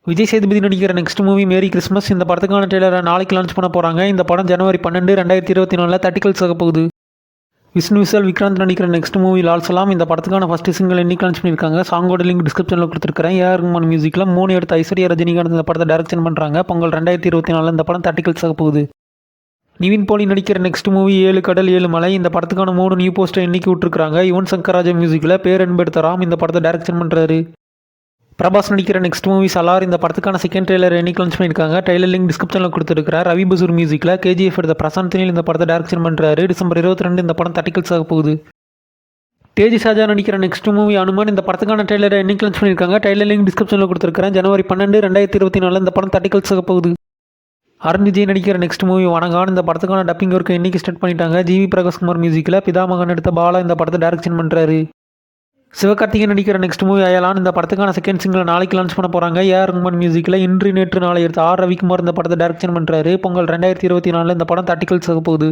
விஜய் சேதுபதி நடிக்கிற next movie merry Christmas. இந்த படத்துக்கான ட்ரெய்லரை நாளைக்கு லான்ச் பண்ண போகிறாங்க. இந்த படம் ஜனவரி 12, 2024 தேட்டிக்கல்ஸ் ஆக போகுது. விஷ்ணு விஷால் விக்ராந்த் நடிக்கிற நெக்ஸ்ட் மூவி லால் சலாம். இந்த படத்துக்கான ஃபர்ஸ்ட் சிங்கிள் இன்னைக்கு லான்ச் பண்ணியிருக்காங்க. சாங்கோட லிங்க் டிஸ்கிரிப்ஷனில் கொடுத்துருக்கிறேன். ஏஆர் ரஹ்மான் மியூசிக்கில் 3 எடுத்து ஐஸ்வர்யா ரஜினிகாந்த் இந்த படத்தை டைரக்ஷன் பண்ணுறாங்க. பொங்கல் 2024 இந்த படம் தேட்டிக்கல்ஸ் ஆக போகுது. நிவின் போலி நடிக்கிற நெக்ஸ்ட் மூவி 7 கடல் 7 மலை. இந்த படத்துக்கான 3 நியூ போஸ்டர் இன்னைக்கு விட்டுருக்காங்க. யுவன் சங்கர் ராஜா மியூசிக்கில் பேரன்பெடுத்த ராம் இந்த படத்தை டைரக்ஷன் பண்ணுறாரு. பிரபாஸ் நடிக்கிற நெக்ஸ்ட் மூவி சலார். இந்த படத்துக்கான செகண்ட் ட்ரெய்லர் இன்னைக்கு லான்ச் பண்ணியிருக்காங்க. ட்ரெய்லர் லிங்க் டிஸ்கிரிப்ஷனில் கொடுத்துருக்காரு. ரவி பசூர் மியூசிக்கில் கேஜிஎஃப் எடுத்த பிரசாந்த் நீல் இந்த படத்தை டைரக்ஷன் பண்ணுறாரு. டிசம்பர் 22 இந்த படம் தேட்டிக்கல்ஸ் ஆக போகுது. தேஜ் ஷாஜா நடிக்கிற நெக்ஸ்ட் மூவி அனுமான். இந்த படத்துக்கான ட்ரெய்லரை இன்னைக்கு லான்ச் பண்ணியிருக்காங்க. ட்ரெய்லர் லிங்க் டிஸ்கிரிப்ஷனில் கொடுத்துருக்காரு. ஜனவரி 12, 2024 இந்த படம் தேட்டிக்கல்ஸ் ஆக போகுது. அருண் விஜய் நடிக்கிற நெக்ஸ்ட் மூவி வணங்கான். இந்த படத்துக்கான டப்பிங் ஒர்க்கு இன்னைக்கு ஸ்டார்ட் பண்ணிட்டாங்க. ஜிவி பிரகாஷ்குமார் மியூசிக்கில் பிதாமகன் எடுத்த பாலா இந்த படத்தை டைரக்ஷன் பண்ணுறாரு. சிவகார்த்திகேயன் நடிக்கிற நெக்ஸ்ட் மூவி அயலான். இந்த படத்துக்கான செகண்ட் சிங்கிள் நாளைக்கு லான்ச் பண்ண போகிறாங்க. ஏஆர் ரஹ்மான் மியூசிக்கில் இன்று நேற்று நாளை எடுத்த ஆர் ரவிக்குமார் இந்த படத்தை டைரக்ஷன் பண்ணுறாரு. பொங்கல் 2024 இந்த படம் தேட்டிக்கல்ஸ் ஆக போகுது.